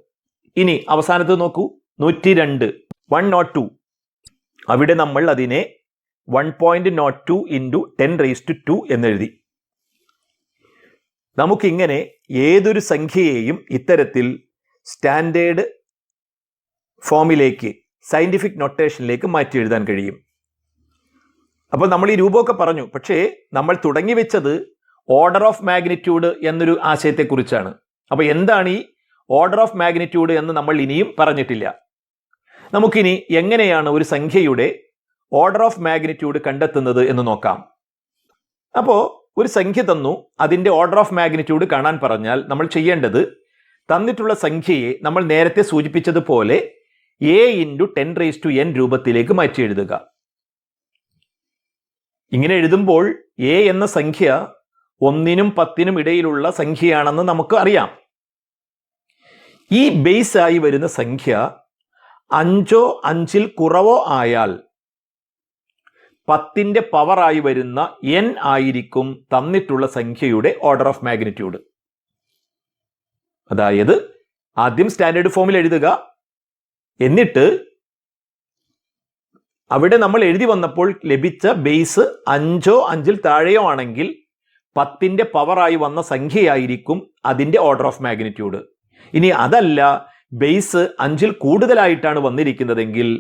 ഇനി അവസാനത്ത് നോക്കൂ, 102 102. അവിടെ നമ്മൾ അതിനെ 1.02 ഇൻറ്റു 10⁻² എന്നെഴുതി. നമുക്കിങ്ങനെ ഏതൊരു സംഖ്യയെയും ഇത്തരത്തിൽ സ്റ്റാൻഡേർഡ് ഫോമിലേക്ക്, സയന്റിഫിക് നൊട്ടേഷനിലേക്ക് മാറ്റി എഴുതാൻ കഴിയും. അപ്പോൾ നമ്മൾ ഈ രൂപമൊക്കെ പറഞ്ഞു, പക്ഷേ നമ്മൾ തുടങ്ങി വെച്ചത് ഓർഡർ ഓഫ് മാഗ്നിറ്റ്യൂഡ് എന്നൊരു ആശയത്തെക്കുറിച്ചാണ്. അപ്പോൾ എന്താണ് ഈ ഓർഡർ ഓഫ് മാഗ്നിറ്റ്യൂഡ് എന്ന് നമ്മൾ ഇനിയും പറഞ്ഞിട്ടില്ല. നമുക്കിനി എങ്ങനെയാണ് ഒരു സംഖ്യയുടെ ഓർഡർ ഓഫ് മാഗ്നിറ്റ്യൂഡ് കണ്ടെത്തുന്നത് എന്ന് നോക്കാം. അപ്പോൾ ഒരു സംഖ്യ തന്നു, അതിൻ്റെ ഓർഡർ ഓഫ് മാഗ്നിറ്റ്യൂഡ് കാണാൻ പറഞ്ഞാൽ നമ്മൾ ചെയ്യേണ്ടത്, തന്നിട്ടുള്ള സംഖ്യയെ നമ്മൾ നേരത്തെ സൂചിപ്പിച്ചതുപോലെ a ഇൻറ്റു 10⁻n രൂപത്തിലേക്ക് മാറ്റി എഴുതുക. ഇങ്ങനെ എഴുതുമ്പോൾ a എന്ന സംഖ്യ 1നും 10നും ഇടയിലുള്ള സംഖ്യയാണെന്ന് നമുക്ക് അറിയാം. ഈ ബേസ് ആയി വരുന്ന സംഖ്യ 5 5ൽ കുറവോ ആയാൽ 10ന്റെ പവറായി വരുന്ന n ആയിരിക്കും തന്നിട്ടുള്ള സംഖ്യയുടെ ഓർഡർ ഓഫ് മാഗ്നിറ്റ്യൂഡ്. അതായത് ആദ്യം സ്റ്റാൻഡേർഡ് ഫോമിൽ എഴുതുക, എന്നിട്ട് അവിടെ നമ്മൾ എഴുതി വന്നപ്പോൾ ലഭിച്ച ബേസ് 5 5ൽ താഴെയോ ആണെങ്കിൽ 10ന്റെ പവറായി വന്ന സംഖ്യയായിരിക്കും അതിൻ്റെ ഓർഡർ ഓഫ് മാഗ്നിറ്റ്യൂഡ്. ഇനി അതല്ല, ബേസ് 5ൽ കൂടുതലായിട്ടാണ് വന്നിരിക്കുന്നതെങ്കിൽ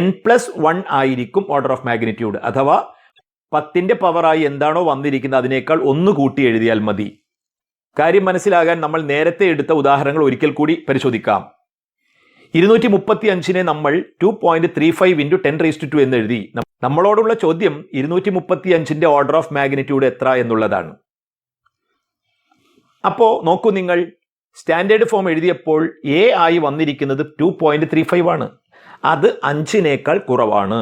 n+1 ആയിരിക്കും ഓർഡർ ഓഫ് മാഗ്നിറ്റ്യൂഡ്. അഥവാ 10ന്റെ പവറായി എന്താണോ വന്നിരിക്കുന്നത് അതിനേക്കാൾ 1 കൂട്ടി എഴുതിയാൽ മതി. കാര്യം മനസ്സിലാകാൻ നമ്മൾ നേരത്തെ എടുത്ത ഉദാഹരണങ്ങൾ ഒരിക്കൽ കൂടി പരിശോധിക്കാം. 235നെ നമ്മൾ 2.35 ഇൻറ്റു 10⁻² എന്നെഴുതി. നമ്മളോടുള്ള ചോദ്യം 235ന്റെ ഓർഡർ ഓഫ് മാഗ്നിറ്റ്യൂഡ് എത്ര എന്നുള്ളതാണ്. അപ്പോൾ നോക്കൂ, നിങ്ങൾ സ്റ്റാൻഡേർഡ് ഫോം എഴുതിയപ്പോൾ a ആയി വന്നിരിക്കുന്നത് 2.35 ആണ്. അത് 5നേക്കാൾ കുറവാണ്.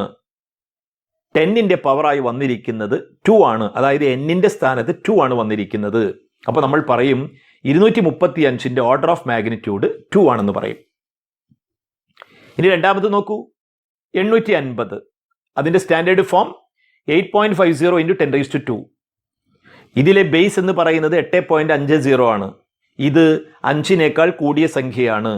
10ന്റെ പവറായി വന്നിരിക്കുന്നത് 2 ആണ്. അതായത് n-ന്റെ സ്ഥാനത്ത് 2 ആണ് വന്നിരിക്കുന്നത്. അപ്പോൾ നമ്മൾ പറയും 235ന്റെ ഓർഡർ ഓഫ് മാഗ്നിറ്റ്യൂഡ് 2 ആണെന്ന് പറയും. ഇനി രണ്ടാമത് നോക്കൂ, 850. അതിൻ്റെ സ്റ്റാൻഡേർഡ് ഫോം 8.50 ഇൻറ്റു 10⁻². ഇതിലെ ബേസ് എന്ന് പറയുന്നത് 8.50 ആണ്. ഇത് 5നേക്കാൾ കൂടിയ സംഖ്യയാണ്.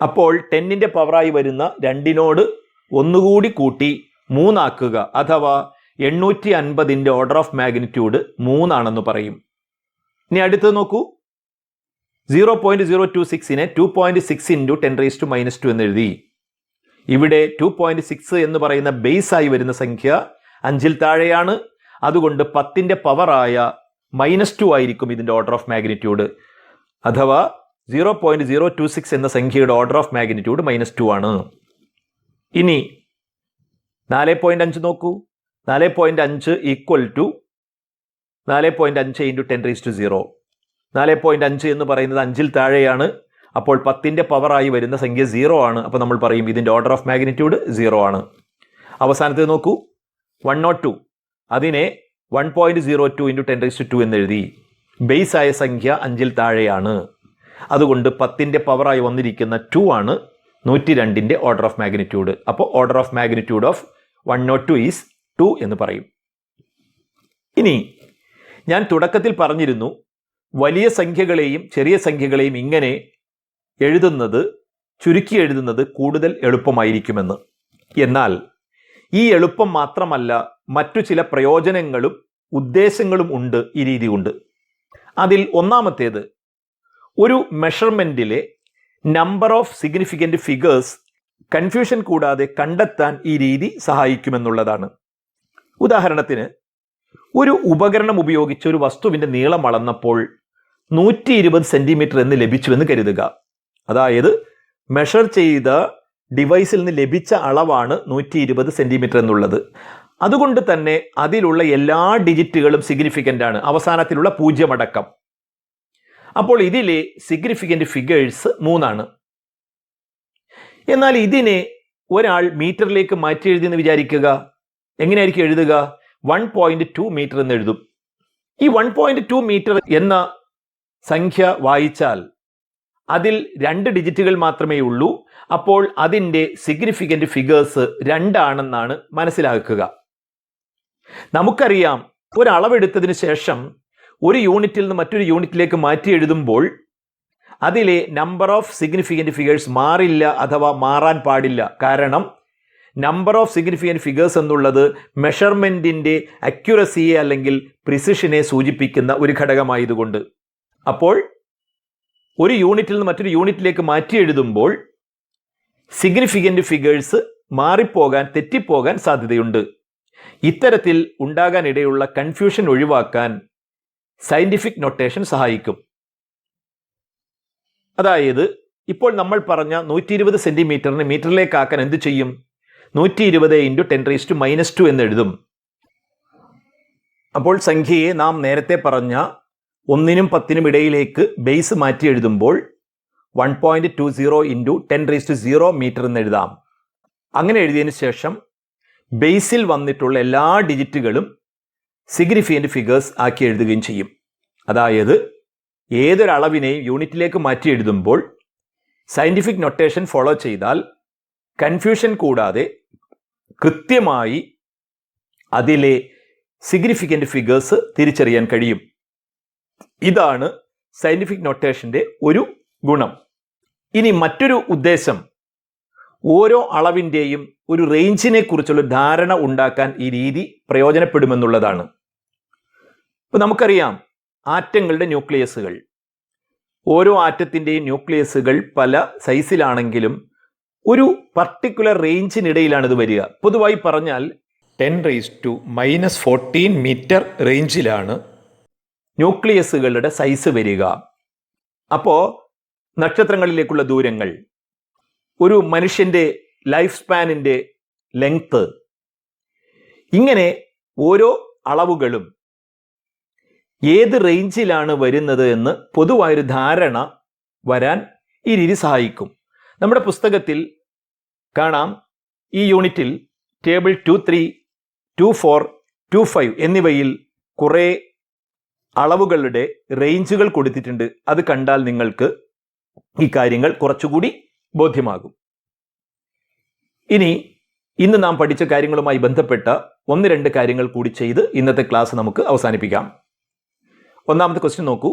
അപ്പോൾ 10ന്റെ പവറായി വരുന്ന 2നോട് ഒന്നുകൂടി കൂട്ടി 3 ആക്കുക. അഥവാ 850ന്റെ ഓർഡർ ഓഫ് മാഗ്നിറ്റ്യൂഡ് 3 ആണെന്ന് പറയും. ഇനി അടുത്തത് നോക്കൂ, 0.026നെ 2.6 ഇൻറ്റു 10⁻² എന്നെഴുതി. ഇവിടെ 2.6 എന്ന് പറയുന്ന ബേസ് ആയി വരുന്ന സംഖ്യ 5ൽ താഴെയാണ്. അതുകൊണ്ട് 10ന്റെ പവറായ -2 ആയിരിക്കും ഇതിൻ്റെ ഓർഡർ ഓഫ് മാഗ്നിറ്റ്യൂഡ്. അഥവാ 0.026 എന്ന സംഖ്യയുടെ ഓർഡർ ഓഫ് മാഗ്നിറ്റ്യൂഡ് -2 ആണ്. ഇനി 4.5 നോക്കൂ, 4.5 ഈക്വൽ ടു 4.5 ഇൻറ്റു 10⁻0. 4.5 എന്ന് പറയുന്നത് 5ൽ താഴെയാണ്. അപ്പോൾ 10ന്റെ പവറായി വരുന്ന സംഖ്യ 0 ആണ്. അപ്പോൾ നമ്മൾ പറയും ഇതിൻ്റെ ഓർഡർ ഓഫ് മാഗ്നിറ്റ്യൂഡ് 0 ആണ്. അവസാനത്തെ നോക്കൂ, 102. അതിനെ 1.02 ഇൻറ്റു 10⁻² എന്നെഴുതി. ബേസ് ആയ സംഖ്യ 5ൽ താഴെയാണ്. അതുകൊണ്ട് 10ന്റെ പവറായി വന്നിരിക്കുന്ന 2 ആണ് 102ന്റെ ഓർഡർ ഓഫ് മാഗ്നിറ്റ്യൂഡ്. അപ്പോൾ order of magnitude of 102 is 2 എന്ന് പറയും. ഇനി ഞാൻ തുടക്കത്തിൽ പറഞ്ഞിരുന്നു, വലിയ സംഖ്യകളെയും ചെറിയ സംഖ്യകളെയും ഇങ്ങനെ എഴുതുന്നത്, ചുരുക്കി എഴുതുന്നത് കൂടുതൽ എളുപ്പമായിരിക്കുമെന്ന്. എന്നാൽ ഈ എളുപ്പം മാത്രമല്ല, മറ്റു ചില പ്രയോജനങ്ങളും ഉദ്ദേശങ്ങളും ഉണ്ട് ഈ രീതി കൊണ്ട്. അതിൽ ഒന്നാമത്തേത്, ഒരു മെഷർമെൻറ്റിലെ number of significant figures confusion കൂടാതെ കണ്ടെത്താൻ ഈ രീതി സഹായിക്കുമെന്നുള്ളതാണ്. ഉദാഹരണത്തിന്, ഒരു ഉപകരണം ഉപയോഗിച്ച് ഒരു വസ്തുവിൻ്റെ നീളം അളന്നപ്പോൾ 120 സെൻറ്റിമീറ്റർ എന്ന് ലഭിച്ചുവെന്ന് കരുതുക. അതായത് മെഷർ ചെയ്ത ഡിവൈസിൽ നിന്ന് ലഭിച്ച അളവാണ് 120 സെൻറ്റിമീറ്റർ എന്നുള്ളത്. അതുകൊണ്ട് തന്നെ അതിലുള്ള എല്ലാ ഡിജിറ്റുകളും സിഗ്നിഫിക്കൻ്റ് ആണ്, അവസാനത്തിലുള്ള 0 അടക്കം. അപ്പോൾ ഇതിലെ സിഗ്നിഫിക്കൻ്റ് ഫിഗേഴ്സ് 3 ആണ്. എന്നാൽ ഇതിനെ ഒരാൾ മീറ്ററിലേക്ക് മാറ്റി എഴുതിയെന്ന് വിചാരിക്കുക. എങ്ങനെയായിരിക്കും എഴുതുക? 1.2 മീറ്റർ എന്ന് എഴുതും. ഈ 1.2 മീറ്റർ എന്ന സംഖ്യ വായിച്ചാൽ അതിൽ 2 ഡിജിറ്റുകൾ മാത്രമേ ഉള്ളൂ. അപ്പോൾ അതിൻ്റെ സിഗ്നിഫിക്കൻ്റ് ഫിഗേഴ്സ് 2 ആണെന്നാണ് മനസ്സിലാക്കുക. നമുക്കറിയാം, ഒരളവെടുത്തതിന് ശേഷം ഒരു യൂണിറ്റിൽ നിന്ന് മറ്റൊരു യൂണിറ്റിലേക്ക് മാറ്റി എഴുതുമ്പോൾ അതിലെ നമ്പർ ഓഫ് സിഗ്നിഫിക്കൻ്റ് ഫിഗേഴ്സ് മാറില്ല, അഥവാ മാറാൻ പാടില്ല. കാരണം നമ്പർ ഓഫ് സിഗ്നിഫിക്കൻ്റ് ഫിഗേഴ്സ് എന്നുള്ളത് മെഷർമെൻറ്റിൻ്റെ അക്യുറസിയെ അല്ലെങ്കിൽ പ്രിസിഷനെ സൂചിപ്പിക്കുന്ന ഒരു ഘടകമായതുകൊണ്ട്. അപ്പോൾ ഒരു യൂണിറ്റിൽ നിന്ന് മറ്റൊരു യൂണിറ്റിലേക്ക് മാറ്റി എഴുതുമ്പോൾ സിഗ്നിഫിക്കൻ്റ് ഫിഗേഴ്സ് മാറിപ്പോകാൻ, തെറ്റിപ്പോകാൻ സാധ്യതയുണ്ട്. ഇത്തരത്തിൽ ഉണ്ടാകാനിടയുള്ള കൺഫ്യൂഷൻ ഒഴിവാക്കാൻ സയൻറ്റിഫിക് നൊട്ടേഷൻ സഹായിക്കും. അതായത് ഇപ്പോൾ നമ്മൾ പറഞ്ഞ 120 സെൻറ്റിമീറ്ററിന് മീറ്ററിലേക്കാക്കാൻ എന്ത് ചെയ്യും? 120 × 10⁻² എന്ന് എഴുതും. അപ്പോൾ സംഖ്യയെ നാം നേരത്തെ പറഞ്ഞ 1നും 10നും ഇടയിലേക്ക് ബേസ് മാറ്റി എഴുതുമ്പോൾ 1.20 × 10⁻0 മീറ്റർ എന്ന് എഴുതാം. അങ്ങനെ എഴുതിയതിന് ശേഷം ബേസിൽ വന്നിട്ടുള്ള എല്ലാ ഡിജിറ്റുകളും സിഗ്നിഫിക്കൻ്റ് ഫിഗേഴ്സ് ആക്കി എഴുതുകയും ചെയ്യും. അതായത് ഏതൊരളവിനെയും യൂണിറ്റിലേക്ക് മാറ്റി എഴുതുമ്പോൾ സയൻറ്റിഫിക് നൊട്ടേഷൻ ഫോളോ ചെയ്താൽ കൺഫ്യൂഷൻ കൂടാതെ കൃത്യമായി അതിലെ സിഗ്നിഫിക്കൻ്റ് ഫിഗേഴ്സ് തിരിച്ചറിയാൻ കഴിയും. ഇതാണ് സയൻറ്റിഫിക് നൊട്ടേഷൻ്റെ ഒരു ഗുണം. ഇനി മറ്റൊരു ഉദ്ദേശം, ഓരോ അളവിൻ്റെയും ഒരു റേഞ്ചിനെ കുറിച്ചുള്ള ധാരണ ഉണ്ടാക്കാൻ ഈ രീതി പ്രയോജനപ്പെടുമെന്നുള്ളതാണ്. ഇപ്പോൾ നമുക്കറിയാം, ആറ്റങ്ങളുടെ ന്യൂക്ലിയസുകൾ, ഓരോ ആറ്റത്തിൻ്റെയും ന്യൂക്ലിയസുകൾ പല സൈസിലാണെങ്കിലും ഒരു പർട്ടിക്കുലർ റേഞ്ചിനിടയിലാണ് ഇത് വരിക. പൊതുവായി പറഞ്ഞാൽ 10⁻⁻14 മീറ്റർ റേഞ്ചിലാണ് ന്യൂക്ലിയസുകളുടെ സൈസ് വരിക. അപ്പോൾ നക്ഷത്രങ്ങളിലേക്കുള്ള ദൂരങ്ങൾ, ഒരു മനുഷ്യൻ്റെ ലൈഫ് സ്പാനിൻ്റെ ലെങ്ത്, ഇങ്ങനെ ഓരോ അളവുകളും ഏത് റേഞ്ചിലാണ് വരുന്നത് എന്ന് പൊതുവായൊരു ധാരണ വരാൻ ഈ രീതി സഹായിക്കും. നമ്മുടെ പുസ്തകത്തിൽ കാണാം, ഈ യൂണിറ്റിൽ ടേബിൾ 2.3, 2.4, 2.5 എന്നിവയിൽ കുറേ അളവുകളുടെ റേഞ്ചുകൾ കൊടുത്തിട്ടുണ്ട്. അത് കണ്ടാൽ നിങ്ങൾക്ക് ഈ കാര്യങ്ങൾ കുറച്ചുകൂടി ബോധ്യമാകും. ഇനി ഇന്ന് നാം പഠിച്ച കാര്യങ്ങളുമായി ബന്ധപ്പെട്ട 1-2 കാര്യങ്ങൾ കൂടി ചെയ്ത് ഇന്നത്തെ ക്ലാസ് നമുക്ക് അവസാനിപ്പിക്കാം. ഒന്നാമത്തെ ക്വസ്റ്റ്യൻ നോക്കൂ.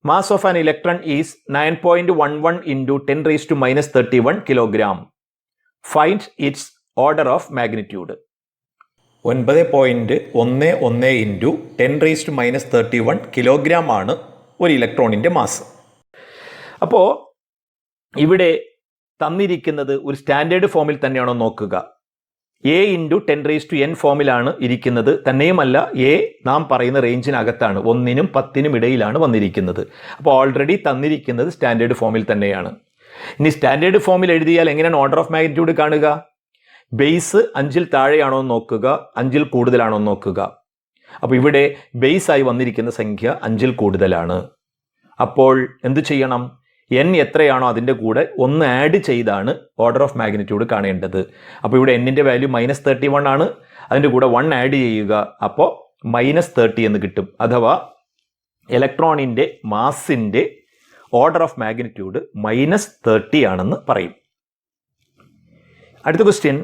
Mass of an electron is 9.11 × 10⁻31 kilogram. Find it's order of magnitude. 9.11 × 10⁻31 kilogram ആണ് ഒരു ഇലക്ട്രോണിൻ്റെ മാസ്. അപ്പോൾ ഇവിടെ തന്നിരിക്കുന്നത് ഒരു സ്റ്റാൻഡേർഡ് ഫോമിൽ തന്നെയാണോ നോക്കുക. A × 10⁻n ഫോമിലാണ് ഇരിക്കുന്നത്. തന്നെയുമല്ല, A നാം പറയുന്ന റേഞ്ചിനകത്താണ്, 1നും 10നും ഇടയിലാണ് വന്നിരിക്കുന്നത്. അപ്പോൾ ഓൾറെഡി തന്നിരിക്കുന്നത് സ്റ്റാൻഡേർഡ് ഫോമിൽ തന്നെയാണ്. ഇനി സ്റ്റാൻഡേർഡ് ഫോമിൽ എഴുതിയാൽ എങ്ങനെയാണ് ഓർഡർ ഓഫ് മാഗ്നിറ്റ്യൂഡ് കാണുക? ബേസ് 5ൽ താഴെയാണോ എന്ന് നോക്കുക, 5ൽ കൂടുതലാണോ എന്ന് നോക്കുക. അപ്പോൾ ഇവിടെ ബേസായി വന്നിരിക്കുന്ന സംഖ്യ 5ൽ കൂടുതലാണ്. അപ്പോൾ എന്ത് ചെയ്യണം? n എത്രയാണോ അതിൻ്റെ കൂടെ 1 ആഡ് ചെയ്താണ് ഓർഡർ ഓഫ് മാഗ്നിറ്റ്യൂഡ് കാണേണ്ടത്. അപ്പോൾ ഇവിടെ n-ൻ്റെ വാല്യൂ -31 ആണ്. അതിൻ്റെ കൂടെ 1 ആഡ് ചെയ്യുക, അപ്പോൾ -30 എന്ന് കിട്ടും. അഥവാ ഇലക്ട്രോണിൻ്റെ മാസിൻ്റെ ഓർഡർ ഓഫ് മാഗ്നിറ്റ്യൂഡ് -30 ആണെന്ന് പറയും. അടുത്ത question,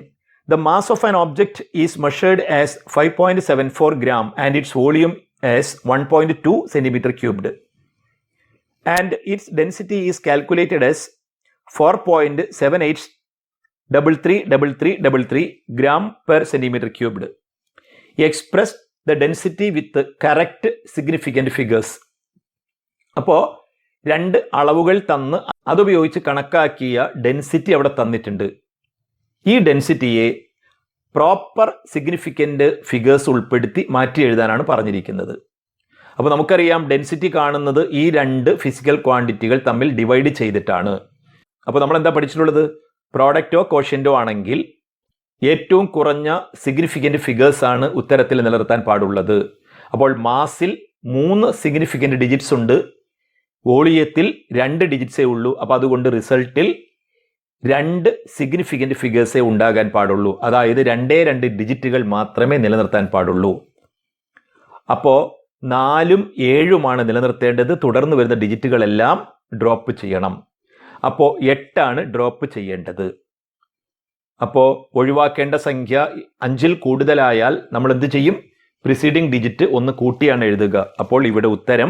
the mass of an object is measured as 5.74 gram and its volume as 1.2 cm3 and it's density is calculated as 4.783333 gram per cm3. Express the density with the correct significant figures. അപ്പോൾ രണ്ട് അളവുകൾ തന്ന് അതുപയോഗിച്ച് കണക്കാക്കിയ density അവിടെ തന്നിട്ടുണ്ട്. ഈ ഡെൻസിറ്റിയെ proper significant figures ഉൾപ്പെടുത്തി മാറ്റി എഴുതാനാണ് പറഞ്ഞിരിക്കുന്നത്. അപ്പോൾ നമുക്കറിയാം ഡെൻസിറ്റി കാണുന്നത് ഈ രണ്ട് ഫിസിക്കൽ ക്വാണ്ടിറ്റികൾ തമ്മിൽ ഡിവൈഡ് ചെയ്തിട്ടാണ്. അപ്പോൾ നമ്മൾ എന്താ പഠിച്ചിട്ടുള്ളത്? പ്രോഡക്റ്റോ കോഷ്യൻ്റോ ആണെങ്കിൽ ഏറ്റവും കുറഞ്ഞ സിഗ്നിഫിക്കൻ്റ് ഫിഗേഴ്സ് ആണ് ഉത്തരത്തിൽ നിലനിർത്താൻ പാടുള്ളത്. അപ്പോൾ മാസിൽ 3 സിഗ്നിഫിക്കൻ്റ് ഡിജിറ്റ്സ് ഉണ്ട്, വോളിയത്തിൽ 2 ഡിജിറ്റ്സേ ഉള്ളൂ. അപ്പോൾ അതുകൊണ്ട് റിസൾട്ടിൽ 2 സിഗ്നിഫിക്കൻ്റ് ഫിഗേഴ്സേ ഉണ്ടാകാൻ പാടുള്ളൂ. അതായത് 2 ഡിജിറ്റുകൾ മാത്രമേ നിലനിർത്താൻ പാടുള്ളൂ. അപ്പോൾ 4ഉം 7ഉമാണ് നിലനിർത്തേണ്ടത്. തുടർന്ന് വരുന്ന ഡിജിറ്റുകളെല്ലാം ഡ്രോപ്പ് ചെയ്യണം. അപ്പോൾ 8ആണ് ഡ്രോപ്പ് ചെയ്യേണ്ടത്. അപ്പോൾ ഒഴിവാക്കേണ്ട സംഖ്യ 5ൽ കൂടുതലായാൽ നമ്മൾ എന്ത് ചെയ്യും? പ്രിസീഡിംഗ് ഡിജിറ്റ് ഒന്ന് കൂട്ടിയാണ് എഴുതുക. അപ്പോൾ ഇവിടെ ഉത്തരം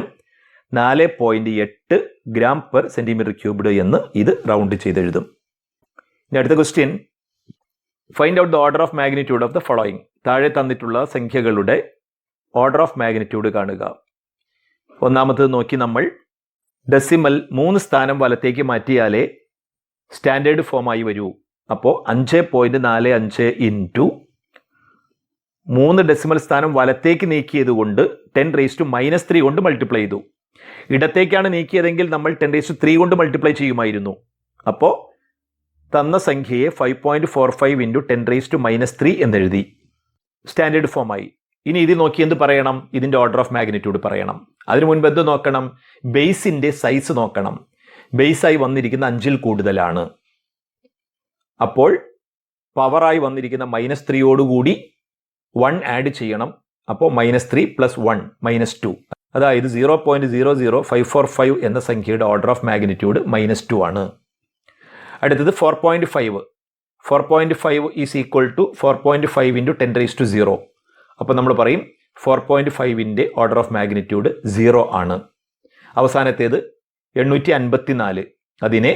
4.8 gram per cm3 എന്ന് ഇത് റൗണ്ട് ചെയ്തെഴുതും. ഇനി അടുത്ത question, find out the order of magnitude of the following. താഴെ തന്നിട്ടുള്ള സംഖ്യകളുടെ ഓർഡർ ഓഫ് മാഗ്നിറ്റ്യൂഡ് കാണുക. ഒന്നാമത്തത് നോക്കി നമ്മൾ ഡെസിമൽ 3 സ്ഥാനം വലത്തേക്ക് മാറ്റിയാലേ സ്റ്റാൻഡേർഡ് ഫോമായി വരൂ. അപ്പോൾ 5.45 ഇൻറ്റു 3 ഡെസിമൽ സ്ഥാനം വലത്തേക്ക് നീക്കിയത് കൊണ്ട് 10⁻³ കൊണ്ട് മൾട്ടിപ്ലൈ ചെയ്തു. ഇടത്തേക്കാണ് നീക്കിയതെങ്കിൽ നമ്മൾ 10⁻³ കൊണ്ട് മൾട്ടിപ്ലൈ ചെയ്യുമായിരുന്നു. അപ്പോൾ തന്ന സംഖ്യയെ 5.45 ഇൻറ്റു 10⁻³ എന്നെഴുതി. സ്റ്റാൻഡേർഡ് ഫോമായി. ഇനി ഇത് നോക്കി എന്ത് പറയണം? ഇതിൻ്റെ ഓർഡർ ഓഫ് മാഗ്നിറ്റ്യൂഡ് പറയണം. അതിനു മുൻപ് എന്ത് നോക്കണം? ബേസിൻ്റെ സൈസ് നോക്കണം. ബേസായി വന്നിരിക്കുന്ന 5ൽ കൂടുതലാണ്. അപ്പോൾ പവറായി വന്നിരിക്കുന്ന -3യോടുകൂടി 1 ആഡ് ചെയ്യണം. അപ്പോൾ -3 + 1 -2, അതായത് 0.00545 എന്ന സംഖ്യയുടെ ഓർഡർ ഓഫ് മാഗ്നിറ്റ്യൂഡ് -2 ആണ്. അടുത്തത് 4.5. 4.5 ഈസ് ഈക്വൽ ടു 4.5 ഇൻറ്റു 10⁻�0. അപ്പോൾ നമ്മൾ പറയും 4.5ൻ്റെ ഓർഡർ ഓഫ് മാഗ്നിറ്റ്യൂഡ് 0 ആണ്. അവസാനത്തേത് 854. അതിനെ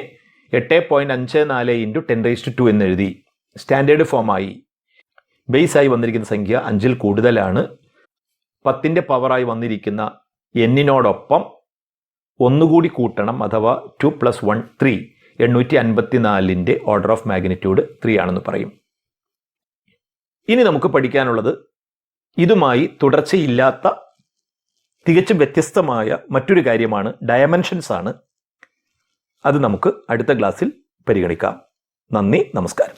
8.54 ഇൻറ്റു 10⁻² എന്നെഴുതി. സ്റ്റാൻഡേർഡ് ഫോമായി. ബേസായി വന്നിരിക്കുന്ന സംഖ്യ 5ൽ കൂടുതലാണ്. 10ൻ്റെ പവറായി വന്നിരിക്കുന്ന എന്നിനോടൊപ്പം ഒന്നുകൂടി കൂട്ടണം, അഥവാ 2 + 1 3. 854ൻ്റെ ഓർഡർ ഓഫ് മാഗ്നിറ്റ്യൂഡ് 3 ആണെന്ന് പറയും. ഇനി നമുക്ക് പഠിക്കാനുള്ളത് ഇതുമായി തുടർച്ചയില്ലാത്ത തികച്ചും വ്യത്യസ്തമായ മറ്റൊരു കാര്യമാണ്, ഡയമെൻഷൻസ് ആണ്. അത് നമുക്ക് അടുത്ത ക്ലാസ്സിൽ പരിഗണിക്കാം. നന്ദി, നമസ്കാരം.